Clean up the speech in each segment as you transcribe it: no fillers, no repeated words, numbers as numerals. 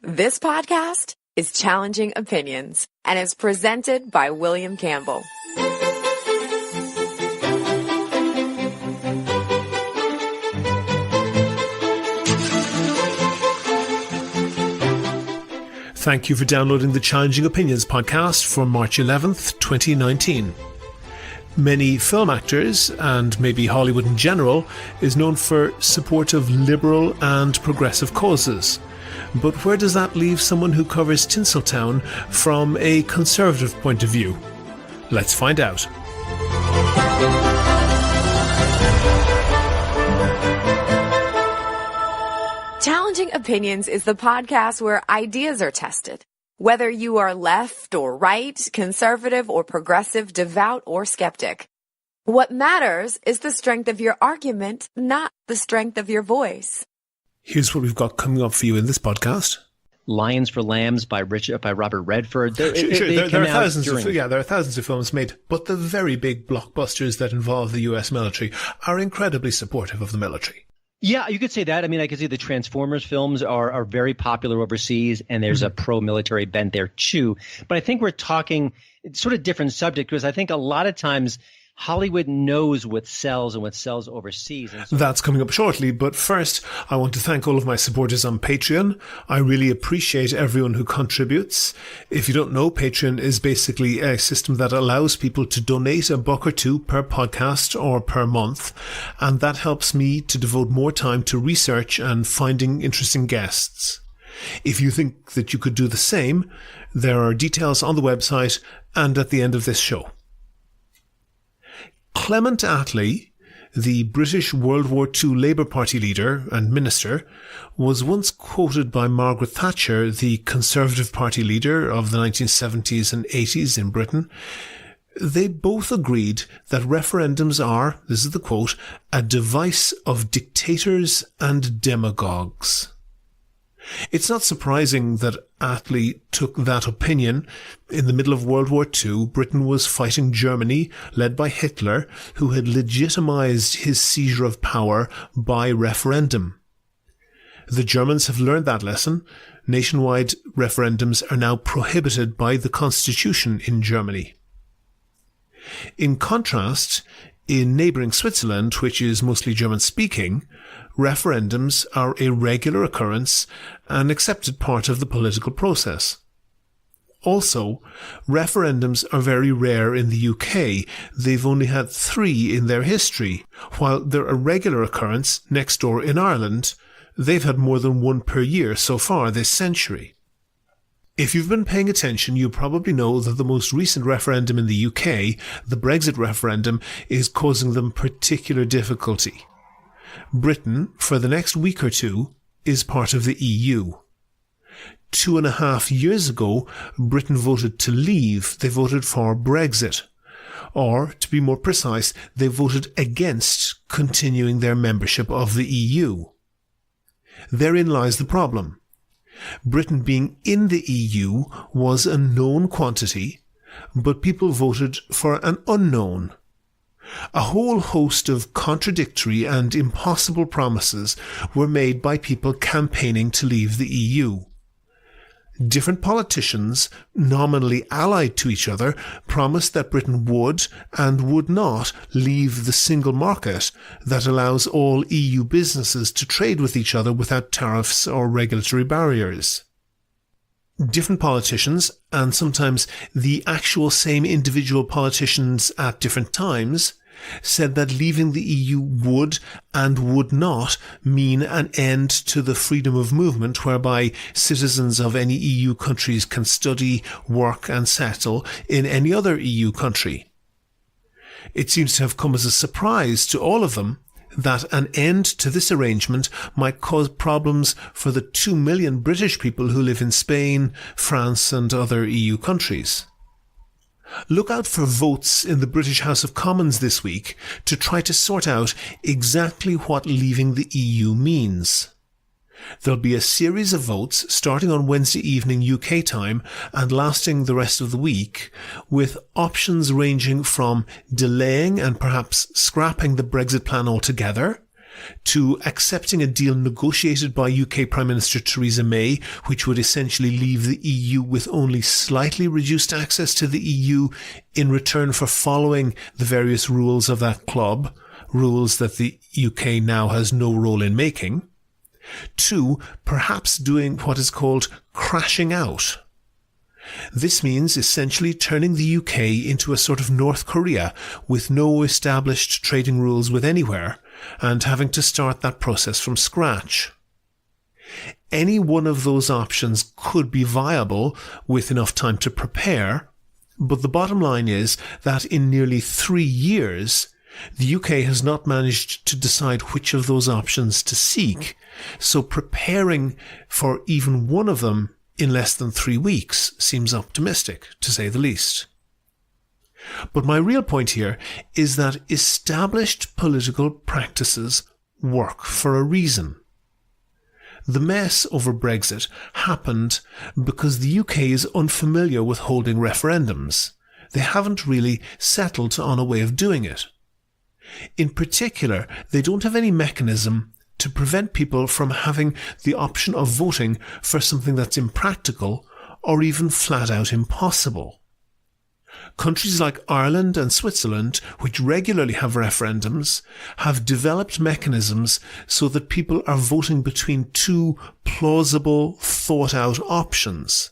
This podcast is Challenging Opinions and is presented by William Campbell. Thank you for downloading the Challenging Opinions podcast for March 11th, 2019. Many film actors, and maybe Hollywood in general, is known for support of liberal and progressive causes. But where does that leave someone who covers Tinseltown from a conservative point of view? Let's find out. Challenging Opinions is the podcast where ideas are tested. Whether you are left or right, conservative or progressive, devout or skeptic. What matters is the strength of your argument, not the strength of your voice. Here's what we've got coming up for you in this podcast. Lions for Lambs by Robert Redford. There are thousands of films made, but the very big blockbusters that involve the US military are incredibly supportive of the military. Yeah, you could say that. I mean, I could say the Transformers films are very popular overseas, and there's a pro-military bent there too. But I think we're talking sort of different subject, because I think a lot of times Hollywood knows what sells and what sells overseas. And so that's coming up shortly, but first I want to thank all of my supporters on Patreon. I really appreciate everyone who contributes. If you don't know, Patreon is basically a system that allows people to donate $1 or $2 per podcast or per month, and that helps me to devote more time to research and finding interesting guests. If you think that you could do the same, there are details on the website and at the end of this show. Clement Attlee, the British World War II Labour Party leader and minister, was once quoted by Margaret Thatcher, the Conservative Party leader of the 1970s and 80s in Britain. They both agreed that referendums are, this is the quote, a device of dictators and demagogues. It's not surprising that Attlee took that opinion. In the middle of World War II, Britain was fighting Germany, led by Hitler, who had legitimized his seizure of power by referendum. The Germans have learned that lesson. Nationwide referendums are now prohibited by the constitution in Germany. In contrast, in neighbouring Switzerland, which is mostly German-speaking, referendums are a regular occurrence, an accepted part of the political process. Also, referendums are very rare in the UK. They've only had 3 in their history, while they're a regular occurrence next door in Ireland. They've had more than 1 per year so far this century. If you've been paying attention, you probably know that the most recent referendum in the UK, the Brexit referendum, is causing them particular difficulty. Britain, for the next week or two, is part of the EU. 2.5 years ago, Britain voted to leave. They voted for Brexit. Or, to be more precise, they voted against continuing their membership of the EU. Therein lies the problem. Britain being in the EU was a known quantity, but people voted for an unknown. A whole host of contradictory and impossible promises were made by people campaigning to leave the EU. Different politicians, nominally allied to each other, promised that Britain would and would not leave the single market that allows all EU businesses to trade with each other without tariffs or regulatory barriers. Different politicians, and sometimes the actual same individual politicians at different times, said that leaving the EU would and would not mean an end to the freedom of movement whereby citizens of any EU countries can study, work and settle in any other EU country. It seems to have come as a surprise to all of them that an end to this arrangement might cause problems for the 2 million British people who live in Spain, France and other EU countries. Look out for votes in the British House of Commons this week to try to sort out exactly what leaving the EU means. There'll be a series of votes starting on Wednesday evening UK time and lasting the rest of the week, with options ranging from delaying and perhaps scrapping the Brexit plan altogether, to accepting a deal negotiated by UK Prime Minister Theresa May, which would essentially leave the EU with only slightly reduced access to the EU in return for following the various rules of that club, rules that the UK now has no role in making. 2, perhaps doing what is called crashing out. This means essentially turning the UK into a sort of North Korea with no established trading rules with anywhere and having to start that process from scratch. Any one of those options could be viable with enough time to prepare, but the bottom line is that in nearly 3 years, the UK has not managed to decide which of those options to seek, so preparing for even one of them in less than 3 weeks seems optimistic, to say the least. But my real point here is that established political practices work for a reason. The mess over Brexit happened because the UK is unfamiliar with holding referendums. They haven't really settled on a way of doing it. In particular, they don't have any mechanism to prevent people from having the option of voting for something that's impractical or even flat out impossible. Countries like Ireland and Switzerland, which regularly have referendums, have developed mechanisms so that people are voting between 2 plausible, thought-out options.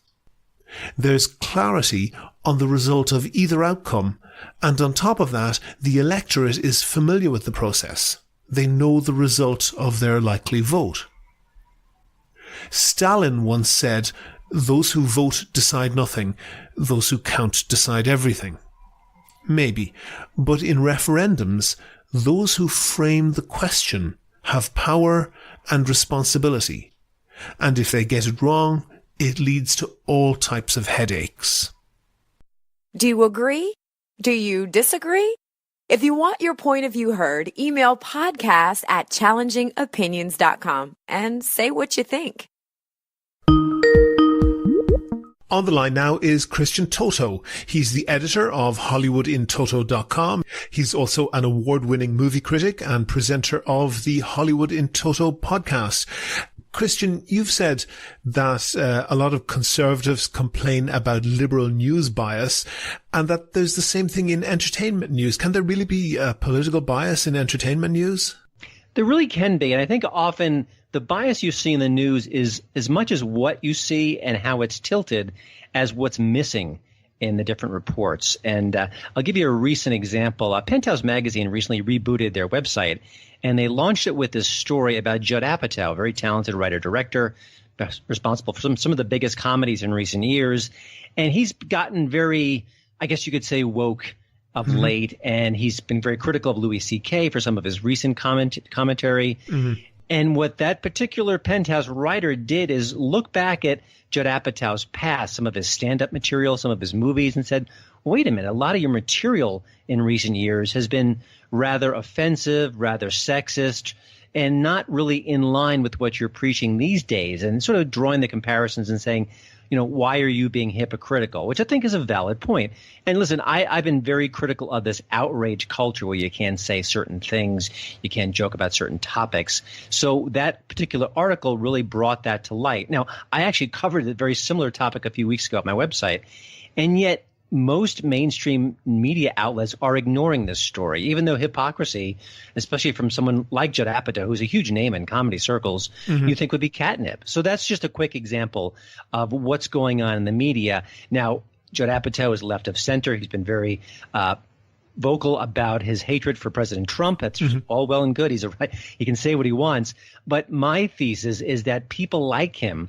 There's clarity on the result of either outcome, and on top of that, the electorate is familiar with the process. They know the result of their likely vote. Stalin once said, "Those who vote decide nothing, those who count decide everything." Maybe, but in referendums, those who frame the question have power and responsibility, and if they get it wrong, it leads to all types of headaches. Do you agree? Do you disagree? If you want your point of view heard, email podcast@challengingopinions.com and say what you think. On the line now is Christian Toto. He's the editor of HollywoodInToto.com. He's also an award-winning movie critic and presenter of the Hollywood in Toto podcast. Christian, you've said that a lot of conservatives complain about liberal news bias and that there's the same thing in entertainment news. Can there really be a political bias in entertainment news? There really can be. And I think often the bias you see in the news is as much as what you see and how it's tilted as what's missing in the different reports. And I'll give you a recent example. Penthouse Magazine recently rebooted their website, and they launched it with this story about Judd Apatow, a very talented writer-director, responsible for some of the biggest comedies in recent years. And he's gotten very, I guess you could say, woke of late, and he's been very critical of Louis C.K. for some of his recent commentary. And what that particular Penthouse writer did is look back at Judd Apatow's past, some of his stand-up material, some of his movies, and said, wait a minute, a lot of your material in recent years has been rather offensive, rather sexist, and not really in line with what you're preaching these days, and sort of drawing the comparisons and saying, you know, why are you being hypocritical? Which I think is a valid point. And listen, I've been very critical of this outrage culture where you can't say certain things, you can't joke about certain topics. So that particular article really brought that to light. Now, I actually covered a very similar topic a few weeks ago at my website, and yet most mainstream media outlets are ignoring this story, even though hypocrisy, especially from someone like Judd Apatow, who's a huge name in comedy circles, you think would be catnip. So that's just a quick example of what's going on in the media. Now, Judd Apatow is left of center. He's been very vocal about his hatred for President Trump. That's all well and good. He can say what he wants. But my thesis is that people like him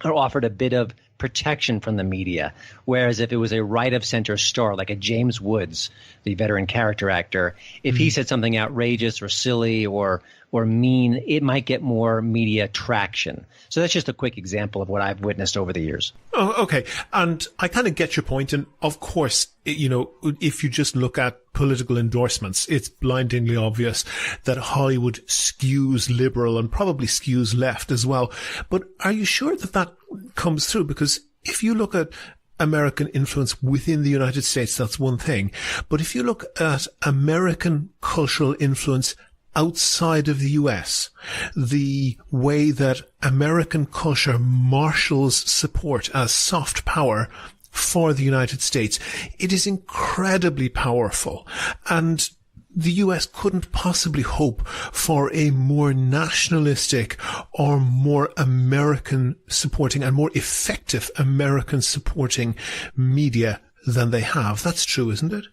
are offered a bit of protection from the media, whereas if it was a right-of-center star like a James Woods, the veteran character actor, if he said something outrageous or silly or mean, it might get more media traction. So that's just a quick example of what I've witnessed over the years. Oh, okay. And I kind of get your point. And of course, you know, if you just look at political endorsements, it's blindingly obvious that Hollywood skews liberal and probably skews left as well. But are you sure that that comes through? Because if you look at American influence within the United States, that's one thing. But if you look at American cultural influence outside of the US, the way that American culture marshals support as soft power for the United States, it is incredibly powerful. And the US couldn't possibly hope for a more nationalistic or more American supporting and more effective American supporting media than they have. That's true, isn't it?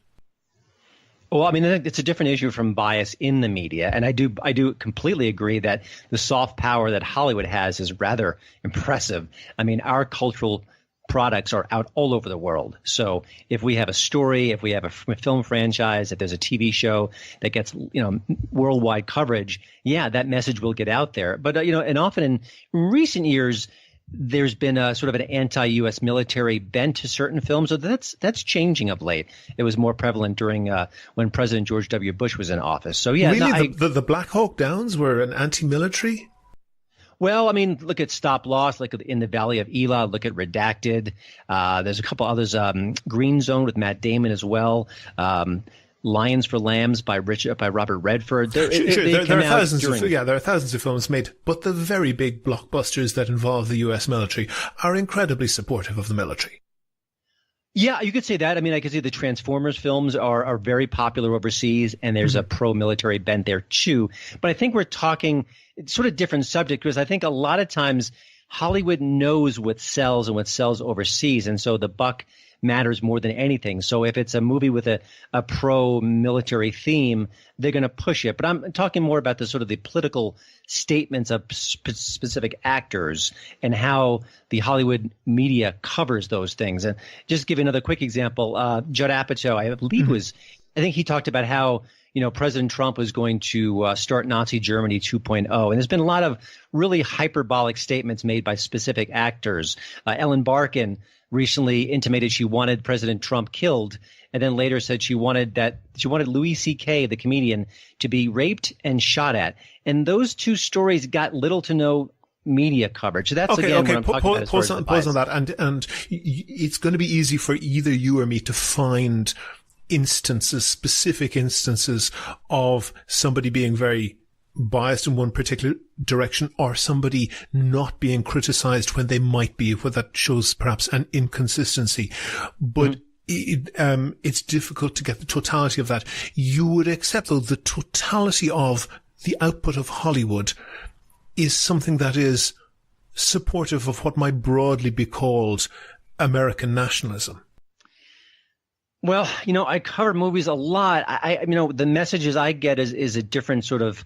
Well, I mean, I think it's a different issue from bias in the media. And I do completely agree that the soft power that Hollywood has is rather impressive. I mean, our cultural products are out all over the world. So if we have a story, if we have a film franchise, if there's a TV show that gets, worldwide coverage, yeah, that message will get out there. But, and often in recent years, there's been a sort of an anti-U.S. military bent to certain films. So that's changing of late. It was more prevalent during when President George W. Bush was in office. So, yeah. Really? The Black Hawk Downs were an anti-military? Well, I mean, look at Stop Loss, look at In the Valley of Elah, look at Redacted. There's a couple others, Green Zone with Matt Damon as well. Lions for Lambs by Robert Redford. There are thousands of films made, but the very big blockbusters that involve the U.S. military are incredibly supportive of the military. Yeah, you could say that. I mean, I could say the Transformers films are very popular overseas, and there's a pro-military bent there too. But I think we're talking sort of different subject, because I think a lot of times Hollywood knows what sells and what sells overseas, and so the buck matters more than anything. So if it's a movie with a pro-military theme, they're going to push it. But I'm talking more about the sort of the political statements of specific actors and how the Hollywood media covers those things. And just give you another quick example, Judd Apatow, I think he talked about how President Trump was going to start Nazi Germany 2.0. And there's been a lot of really hyperbolic statements made by specific actors. Ellen Barkin recently intimated she wanted President Trump killed, and then later said she wanted Louis C.K., the comedian, to be raped and shot at. And those two stories got little to no media coverage. So that's what I'm talking about. Pause on that. And it's going to be easy for either you or me to find specific instances of somebody being very biased in one particular direction or somebody not being criticized when they might be, where that shows perhaps an inconsistency. But it's difficult to get the totality of that. You would accept, though, the totality of the output of Hollywood is something that is supportive of what might broadly be called American nationalism. Well, I cover movies a lot. The messages I get is a different sort of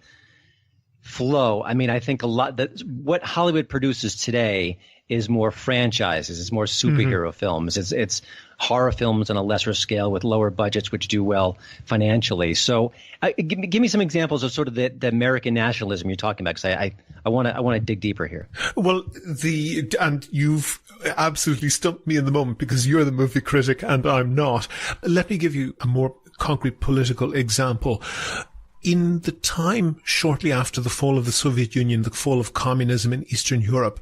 flow. I mean, I think a lot that what Hollywood produces today is more franchises, it's more superhero films, it's horror films on a lesser scale with lower budgets, which do well financially. So, give me some examples of sort of the American nationalism you're talking about, because I want to dig deeper here. Well, and you've absolutely stumped me in the moment because you're the movie critic and I'm not. Let me give you a more concrete political example. In the time shortly after the fall of the Soviet Union, the fall of communism in Eastern Europe,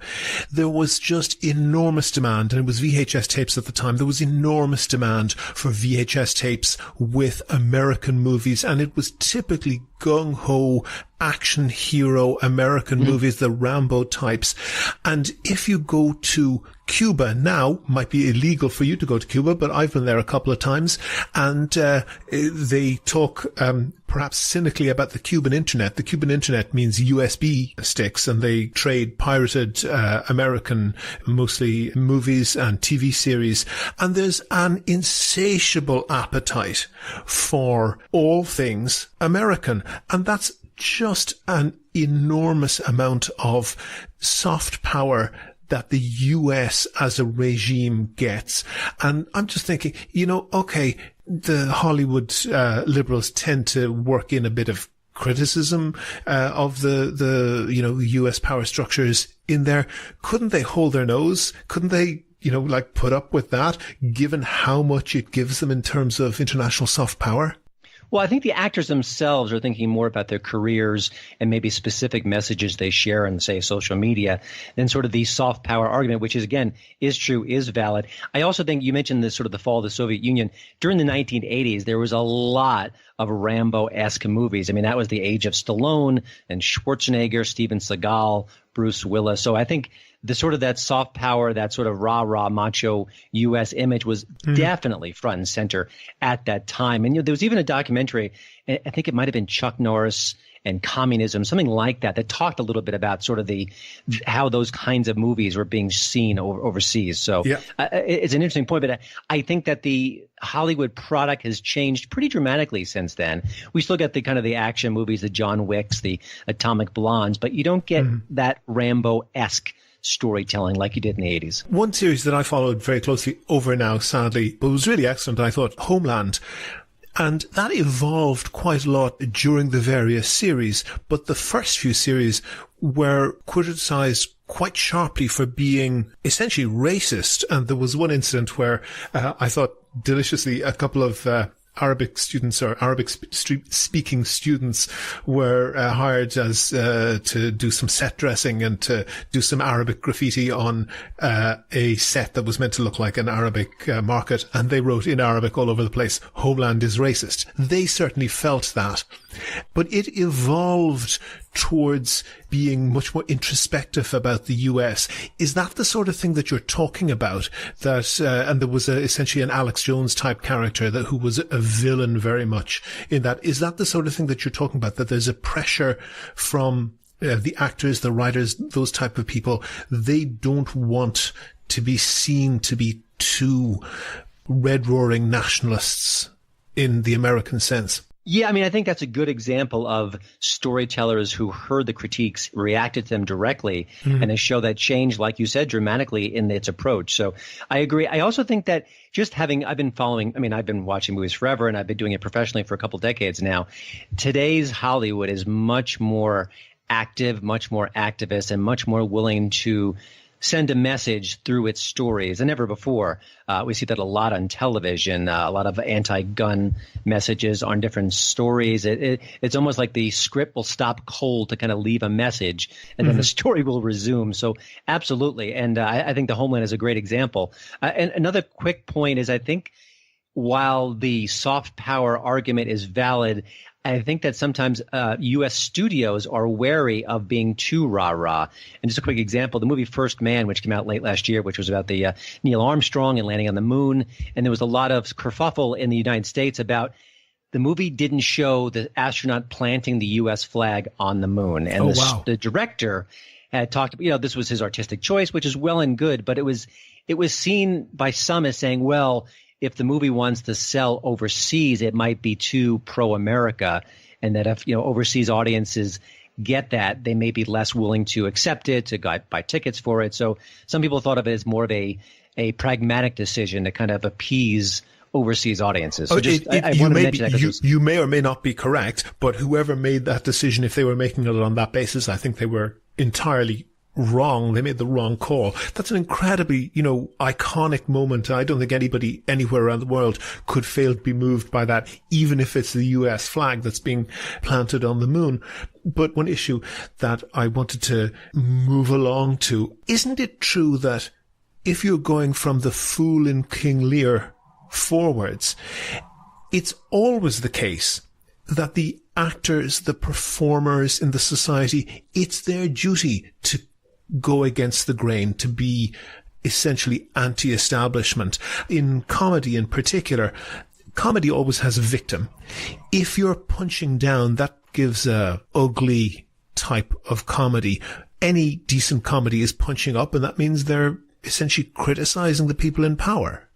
there was just enormous demand, and it was VHS tapes at the time. There was enormous demand for VHS tapes with American movies, and it was typically gung-ho action hero American movies, the Rambo types. And if you go to Cuba now, might be illegal for you to go to Cuba, but I've been there a couple of times, and they talk perhaps cynically about the Cuban internet. The Cuban internet means USB sticks, and they trade pirated American, mostly movies and TV series. And there's an insatiable appetite for all things American. And that's just an enormous amount of soft power that the US as a regime gets. And I'm just thinking, the Hollywood liberals tend to work in a bit of criticism of the US power structures in there. Couldn't they hold their nose? Couldn't they put up with that, given how much it gives them in terms of international soft power? Well, I think the actors themselves are thinking more about their careers and maybe specific messages they share on, say, social media than sort of the soft power argument, which is, again, is true, is valid. I also think you mentioned this sort of the fall of the Soviet Union. During the 1980s, there was a lot of Rambo-esque movies. I mean, that was the age of Stallone and Schwarzenegger, Steven Seagal, Bruce Willis. So I think the sort of that soft power, that sort of rah-rah macho U.S. image was definitely front and center at that time. And there was even a documentary, I think it might have been Chuck Norris and communism, something like that, that talked a little bit about sort of how those kinds of movies were being seen overseas. So it's an interesting point, but I think that the Hollywood product has changed pretty dramatically since then. We still get the kind of the action movies, the John Wicks, the Atomic Blondes, but you don't get that Rambo-esque storytelling like you did in the 80s. One series that I followed very closely over now, sadly, but was really excellent, I thought, Homeland. And that evolved quite a lot during the various series, but the first few series were criticized quite sharply for being essentially racist. And there was one incident where I thought deliciously a couple of Arabic students or Arabic-speaking students were hired as to do some set dressing and to do some Arabic graffiti on a set that was meant to look like an Arabic market, and they wrote in Arabic all over the place, "Homeland is racist." They certainly felt that. But it evolved towards being much more introspective about the US. Is that the sort of thing that you're talking about? That and there was essentially an Alex Jones type character who was a villain very much in that. Is that the sort of thing that you're talking about? That there's a pressure from the actors, the writers, those type of people. They don't want to be seen to be too red-roaring nationalists in the American sense. Yeah, I mean, I think that's a good example of storytellers who heard the critiques, reacted to them directly, and a show that changed, like you said, dramatically in its approach. So I agree. I also think that I've been watching movies forever, and I've been doing it professionally for a couple decades now. Today's Hollywood is much more active, much more activist, and much more willing to send a message through its stories than ever before. We see that a lot on television, a lot of anti-gun messages on different stories. It's almost like the script will stop cold to kind of leave a message, and then the story will resume. So absolutely. And I think The Homeland is a great example. And another quick point is I think while the soft power argument is valid, I think that sometimes U.S. studios are wary of being too rah-rah. And just a quick example, the movie First Man, which came out late last year, which was about the Neil Armstrong and landing on the moon. And there was a lot of kerfuffle in the United States about the movie didn't show the astronaut planting the U.S. flag on the moon. And the director had talked, this was his artistic choice, which is well and good. But it was seen by some as saying, well, if the movie wants to sell overseas, it might be too pro-America, and that if overseas audiences get that, they may be less willing to accept it, to buy tickets for it. So some people thought of it as more of a pragmatic decision to kind of appease overseas audiences. So you may or may not be correct, but whoever made that decision, if they were making it on that basis, I think they were entirely wrong. They made the wrong call. That's an incredibly, iconic moment. I don't think anybody anywhere around the world could fail to be moved by that, even if it's the US flag that's being planted on the moon. But one issue that I wanted to move along to, isn't it true that if you're going from the Fool in King Lear forwards, it's always the case that the actors, the performers in the society, it's their duty to go against the grain, to be essentially anti-establishment. In comedy in particular, comedy always has a victim. If you're punching down, that gives a ugly type of comedy. Any decent comedy is punching up, and that means they're essentially criticizing the people in power.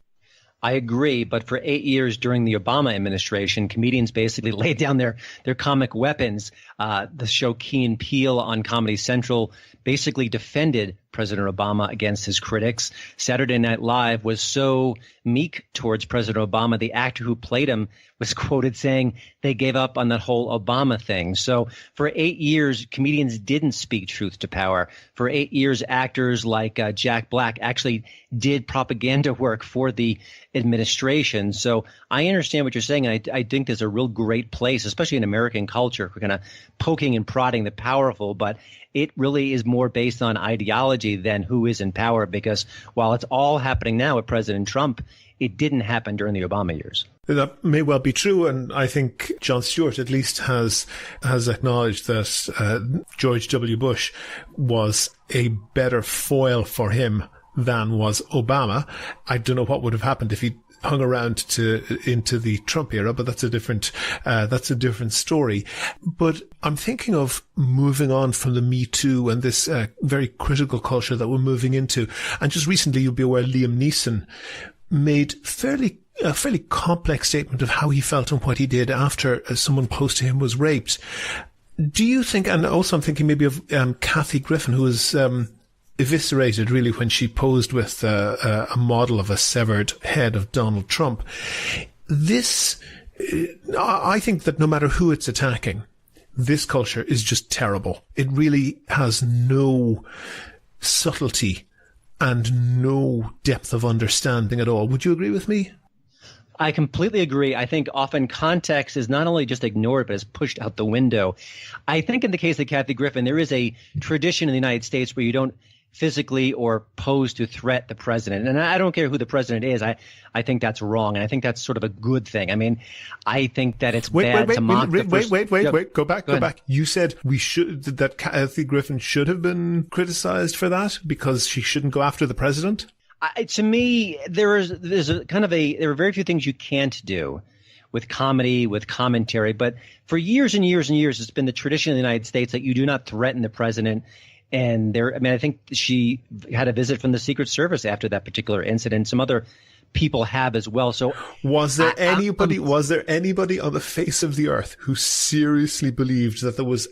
I agree, but for 8 years during the Obama administration, comedians basically laid down their comic weapons. The show Key and Peele on Comedy Central basically defended President Obama against his critics. Saturday Night Live was so meek towards President Obama. The actor who played him was quoted saying they gave up on that whole Obama thing. So for 8 years, comedians didn't speak truth to power. For 8 years, actors like Jack Black actually did propaganda work for the administration. So I understand what you're saying, and I think there's a real great place, especially in American culture, for kind of poking and prodding the powerful, but it really is more based on ideology than who is in power, because while it's all happening now with President Trump, it didn't happen during the Obama years. That may well be true, and I think Jon Stewart at least has acknowledged that George W. Bush was a better foil for him than was Obama. I don't know what would have happened if he hung around into the Trump era, but that's a different story. But I'm thinking of moving on from the Me Too and this very critical culture that we're moving into. And just recently, you'll be aware, Liam Neeson made a fairly complex statement of how he felt and what he did after someone close to him was raped. Do you think, and also I'm thinking maybe of Kathy Griffin, who was eviscerated really when she posed with a model of a severed head of Donald Trump. This, I think that no matter who it's attacking, this culture is just terrible. It really has no subtlety and no depth of understanding at all. Would you agree with me? I completely agree. I think often context is not only just ignored, but is pushed out the window. I think in the case of Kathy Griffin, there is a tradition in the United States where you don't physically or pose to threat the president. And I don't care who the president is. I think that's wrong. And I think that's sort of a good thing. I mean, I think that it's bad to mock the first... Wait. Go back. You said that Kathy Griffin should have been criticized for that because she shouldn't go after the president? To me, there are very few things you can't do with comedy, with commentary. But for years and years and years, it's been the tradition in the United States that you do not threaten the president. And I think she had a visit from the Secret Service after that particular incident. Some other people have as well. So was there anybody on the face of the earth who seriously believed that there was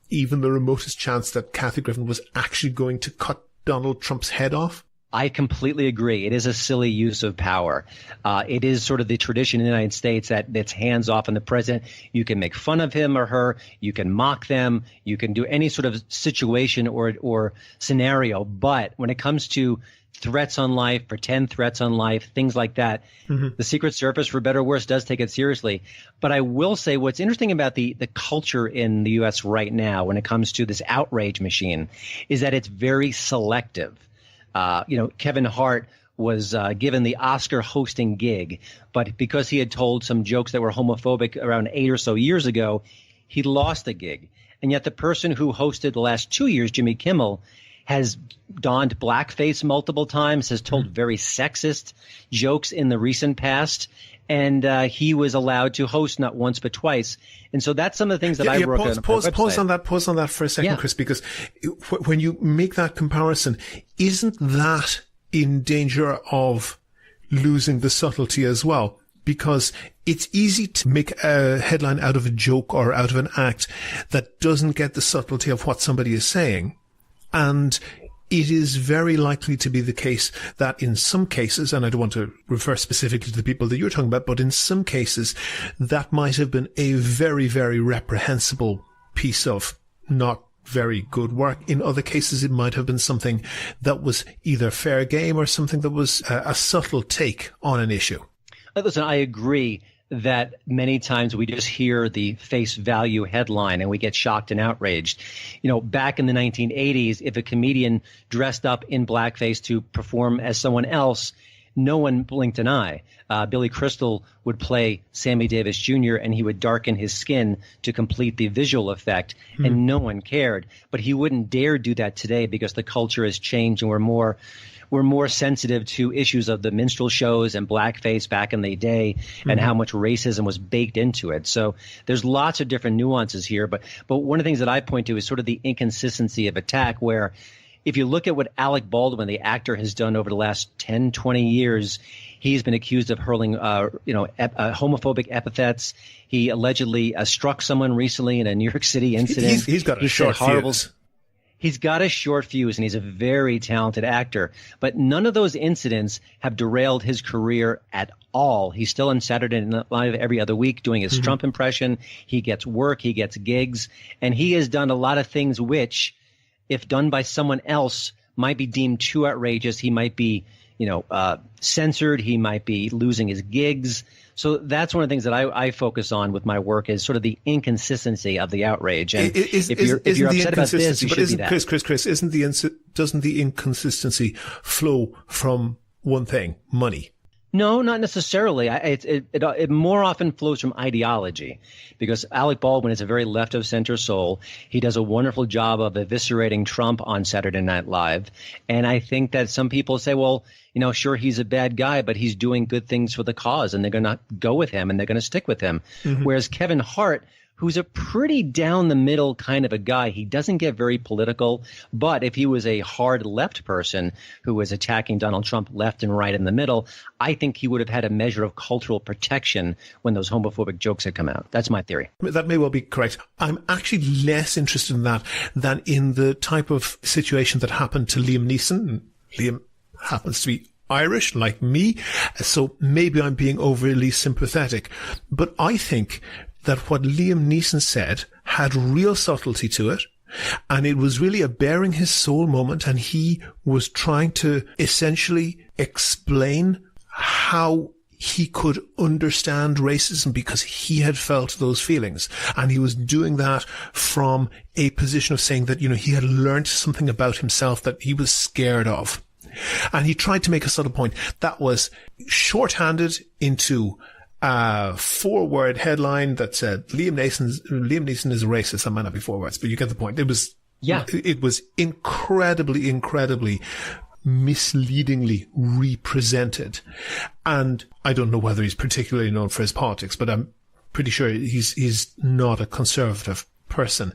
even the remotest chance that Kathy Griffin was actually going to cut Donald Trump's head off? I completely agree. It is a silly use of power. It is sort of the tradition in the United States that it's hands off on the president. You can make fun of him or her. You can mock them. You can do any sort of situation or scenario. But when it comes to threats on life, pretend threats on life, things like that, the Secret Service, for better or worse, does take it seriously. But I will say what's interesting about the culture in the U.S. right now when it comes to this outrage machine is that it's very selective. Kevin Hart was given the Oscar hosting gig, but because he had told some jokes that were homophobic around 8 or so years ago, he lost the gig. And yet the person who hosted the last 2 years, Jimmy Kimmel, has donned blackface multiple times, has told very sexist jokes in the recent past, and he was allowed to host not once but twice. And so that's some of the things that I wrote on. Pause on that for a second, Chris, because when you make that comparison, isn't that in danger of losing the subtlety as well? Because it's easy to make a headline out of a joke or out of an act that doesn't get the subtlety of what somebody is saying. And it is very likely to be the case that in some cases, and I don't want to refer specifically to the people that you're talking about, but in some cases, that might have been a very, very reprehensible piece of not very good work. In other cases, it might have been something that was either fair game or something that was a subtle take on an issue. Listen, I agree that many times we just hear the face value headline and we get shocked and outraged. Back in the 1980s, if a comedian dressed up in blackface to perform as someone else, no one blinked an eye. Billy Crystal would play Sammy Davis Jr. and he would darken his skin to complete the visual effect, and no one cared. But he wouldn't dare do that today because the culture has changed and we're more sensitive to issues of the minstrel shows and blackface back in the day and how much racism was baked into it. So there's lots of different nuances here. But one of the things that I point to is sort of the inconsistency of attack, where if you look at what Alec Baldwin, the actor, has done over the last 10, 20 years, he's been accused of hurling homophobic epithets. He allegedly struck someone recently in a New York City incident. He's got a short fuse. He's got a short fuse, and he's a very talented actor. But none of those incidents have derailed his career at all. He's still on Saturday Night Live every other week doing his Trump impression. He gets work. He gets gigs. And he has done a lot of things which, if done by someone else, might be deemed too outrageous. He might be, censored. He might be losing his gigs. So that's one of the things that I focus on with my work is sort of the inconsistency of the outrage. And if you're upset about this, you should be that. Chris, doesn't the inconsistency flow from one thing, money? No, not necessarily. It more often flows from ideology, because Alec Baldwin is a very left of center soul. He does a wonderful job of eviscerating Trump on Saturday Night Live. And I think that some people say, well, sure, he's a bad guy, but he's doing good things for the cause, and they're going to go with him and they're going to stick with him. Whereas Kevin Hart, who's a pretty down the middle kind of a guy, he doesn't get very political. But if he was a hard left person who was attacking Donald Trump left and right in the middle, I think he would have had a measure of cultural protection when those homophobic jokes had come out. That's my theory. That may well be correct. I'm actually less interested in that than in the type of situation that happened to Liam Neeson. Liam happens to be Irish, like me, so maybe I'm being overly sympathetic. But I think that what Liam Neeson said had real subtlety to it, and it was really a bearing his soul moment, and he was trying to essentially explain how he could understand racism because he had felt those feelings. And he was doing that from a position of saying that, he had learned something about himself that he was scared of. And he tried to make a subtle point that was shorthanded into a 4-word headline that said Liam Neeson is a racist. That might not be 4 words, but you get the point. It was incredibly misleadingly represented. And I don't know whether he's particularly known for his politics, but I'm pretty sure he's not a conservative person.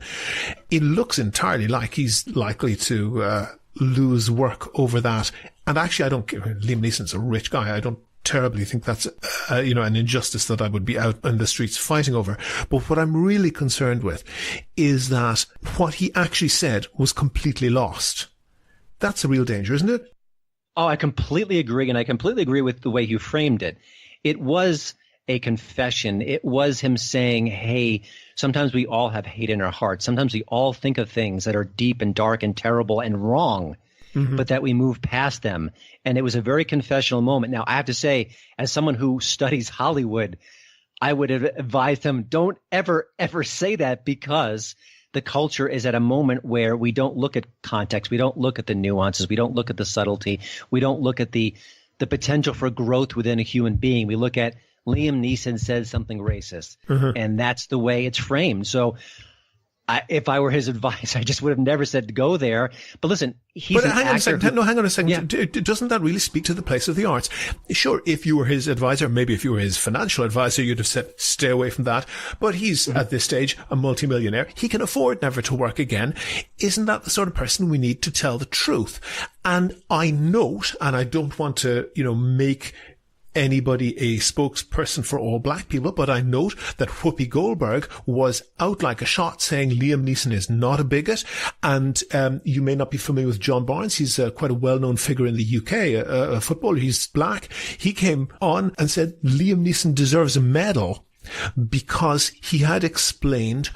It looks entirely like he's likely to lose work over that. And actually, Liam Neeson's a rich guy. I don't terribly think that's, an injustice that I would be out in the streets fighting over. But what I'm really concerned with is that what he actually said was completely lost. That's a real danger, isn't it? Oh, I completely agree. And I completely agree with the way you framed it. It was a confession. It was him saying, hey, sometimes we all have hate in our hearts. Sometimes we all think of things that are deep and dark and terrible and wrong, but that we move past them. And it was a very confessional moment. Now, I have to say, as someone who studies Hollywood, I would have advised him, don't ever say that, because the culture is at a moment where we don't look at context. We don't look at the nuances. We don't look at the subtlety. We don't look at the potential for growth within a human being. We look at Liam Neeson says something racist, and that's the way it's framed. So if I were his advice, I just would have never said to go there. But listen, he's an actor. Hang on a second. Yeah. Doesn't that really speak to the place of the arts? Sure, if you were his advisor, maybe if you were his financial advisor, you'd have said, stay away from that. But he's, at this stage, a multimillionaire. He can afford never to work again. Isn't that the sort of person we need to tell the truth? And I note, and I don't want to, make anybody a spokesperson for all black people, but I note that Whoopi Goldberg was out like a shot saying Liam Neeson is not a bigot. And you may not be familiar with John Barnes. He's quite a well-known figure in the UK, a footballer. He's black. He came on and said Liam Neeson deserves a medal because he had explained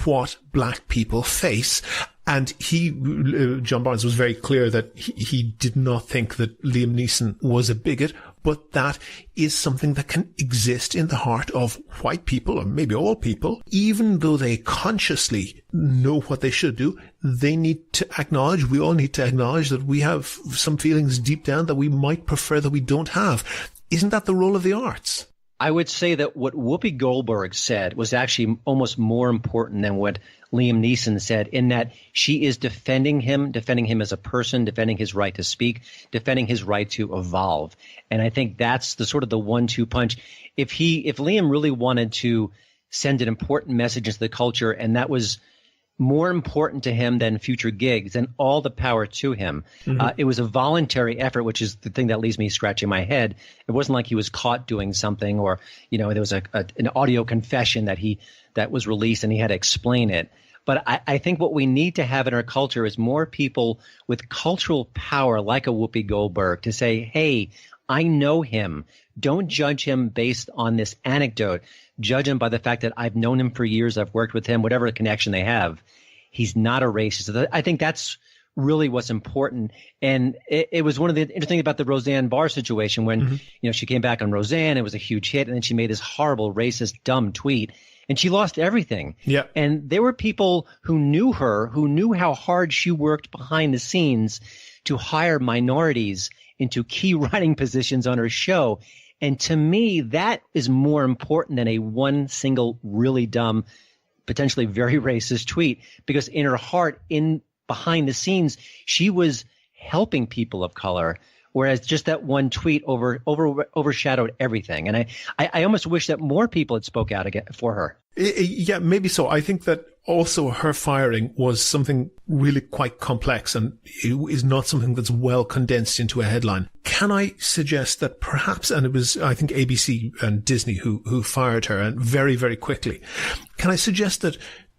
what black people face. And John Barnes was very clear that he did not think that Liam Neeson was a bigot, but that is something that can exist in the heart of white people, or maybe all people. Even though they consciously know what they should do, we all need to acknowledge that we have some feelings deep down that we might prefer that we don't have. Isn't that the role of the arts? I would say that what Whoopi Goldberg said was actually almost more important than what Liam Neeson said, in that she is defending him as a person, defending his right to speak, defending his right to evolve. And I think that's the sort of the 1-2 punch. If Liam really wanted to send an important message into the culture, and that was more important to him than future gigs, then all the power to him. It was a voluntary effort, which is the thing that leaves me scratching my head. It wasn't like he was caught doing something, or there was an audio confession that was released and he had to explain it. But I think what we need to have in our culture is more people with cultural power like a Whoopi Goldberg to say, hey, I know him. Don't judge him based on this anecdote. Judge him by the fact that I've known him for years. I've worked with him, whatever connection they have. He's not a racist. I think that's really what's important. And it was one of the interesting things about the Roseanne Barr situation when, she came back on Roseanne. It was a huge hit. And then she made this horrible, racist, dumb tweet. And she lost everything. Yeah. And there were people who knew her, who knew how hard she worked behind the scenes to hire minorities into key writing positions on her show. And to me, that is more important than a one single really dumb, potentially very racist tweet, because in her heart, in behind the scenes, she was helping people of color. Whereas just that one tweet overshadowed everything. And I almost wish that more people had spoke out again for her. Yeah, maybe so. I think that also her firing was something really quite complex and it is not something that's well condensed into a headline. Can I suggest that perhaps, and it was, I think, ABC and Disney who fired her, and very, very quickly. Can I suggest that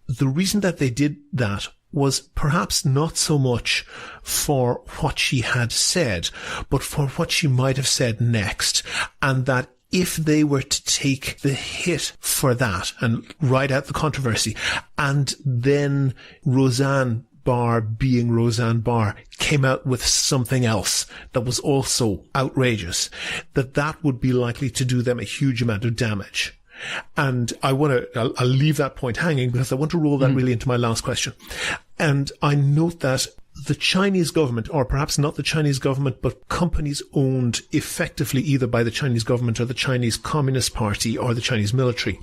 the reason that they did that was perhaps not so much for what she had said, but for what she might have said next. And that if they were to take the hit for that and ride out the controversy, and then Roseanne Barr, being Roseanne Barr, came out with something else that was also outrageous, that would be likely to do them a huge amount of damage. And I'll leave that point hanging because I want to roll that really into my last question. And I note that the Chinese government, or perhaps not the Chinese government, but companies owned effectively either by the Chinese government or the Chinese Communist Party or the Chinese military,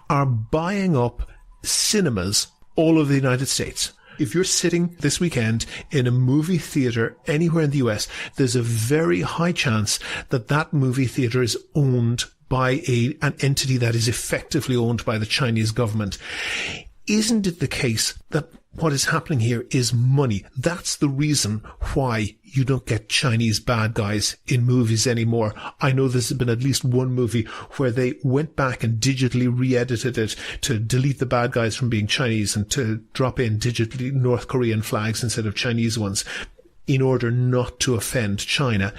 are buying up cinemas all over the United States. If you're sitting this weekend in a movie theater anywhere in the US, there's a very high chance that that movie theater is owned by an entity that is effectively owned by the Chinese government. Isn't it the case that what is happening here is money? That's the reason why you don't get Chinese bad guys in movies anymore. I know there's been at least one movie where they went back and digitally re-edited it to delete the bad guys from being Chinese and to drop in digitally North Korean flags instead of Chinese ones in order not to offend China.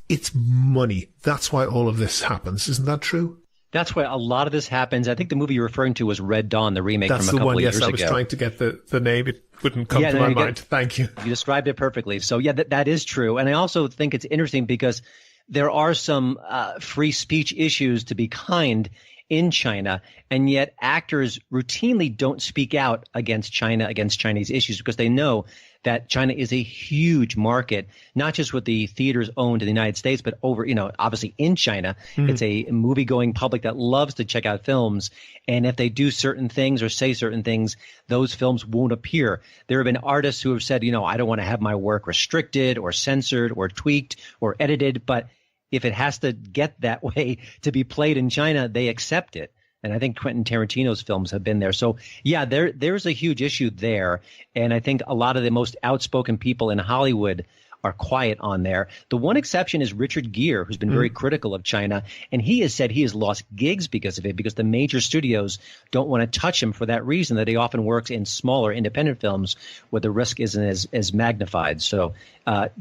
It's money. That's why all of this happens. Isn't that true? That's why a lot of this happens. I think the movie you're referring to was Red Dawn, the remake from a couple of years ago. That's the one, yes. I was trying to get the name. It wouldn't come to my mind. Thank you. You described it perfectly. So, yeah, that is true. And I also think it's interesting because there are some free speech issues, to be kind, in China, and yet actors routinely don't speak out against China, against Chinese issues, because they know that China is a huge market, not just with the theaters owned in the United States, but over, obviously in China. It's a movie-going public that loves to check out films. And if they do certain things or say certain things, those films won't appear. There have been artists who have said, I don't want to have my work restricted or censored or tweaked or edited, but if it has to get that way to be played in China, they accept it. And I think Quentin Tarantino's films have been there. So, yeah, there's a huge issue there. And I think a lot of the most outspoken people in Hollywood are quiet on there. The one exception is Richard Gere, who's been very critical of China. And he has said he has lost gigs because of it, because the major studios don't want to touch him for that reason, that he often works in smaller independent films where the risk isn't as magnified. So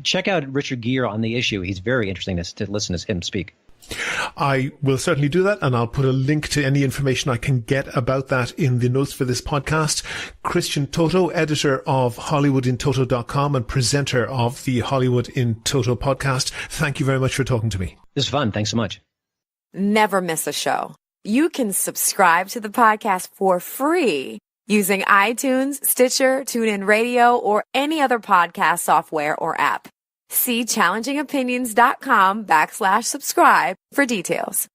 check out Richard Gere on the issue. He's very interesting to listen to him speak. I will certainly do that, and I'll put a link to any information I can get about that in the notes for this podcast. Christian Toto, editor of HollywoodInToto.com and presenter of the Hollywood in Toto podcast. Thank you very much for talking to me. This is fun. Thanks so much. Never miss a show. You can subscribe to the podcast for free using iTunes, Stitcher, TuneIn Radio, or any other podcast software or app. See challengingopinions.com/subscribe for details.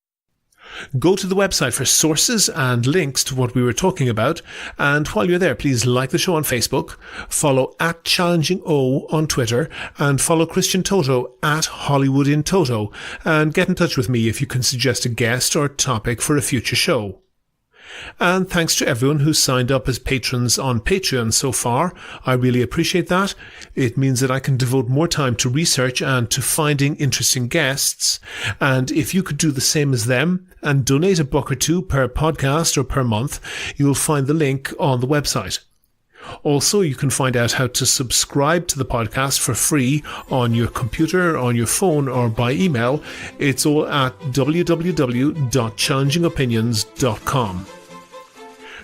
Go to the website for sources and links to what we were talking about. And while you're there, please like the show on Facebook, follow @ChallengingO on Twitter, and follow Christian Toto @HollywoodInToto. And get in touch with me if you can suggest a guest or topic for a future show. And thanks to everyone who's signed up as patrons on Patreon so far. I really appreciate that. It means that I can devote more time to research and to finding interesting guests. And if you could do the same as them and donate $1 or $2 per podcast or per month, you'll find the link on the website. Also, you can find out how to subscribe to the podcast for free on your computer, on your phone, or by email. It's all at www.challengingopinions.com.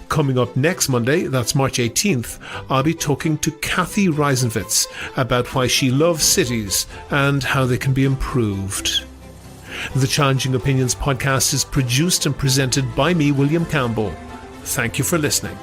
Coming up next Monday, that's March 18th, I'll be talking to Kathy Reisenwitz about why she loves cities and how they can be improved. The Challenging Opinions podcast is produced and presented by me, William Campbell. Thank you for listening.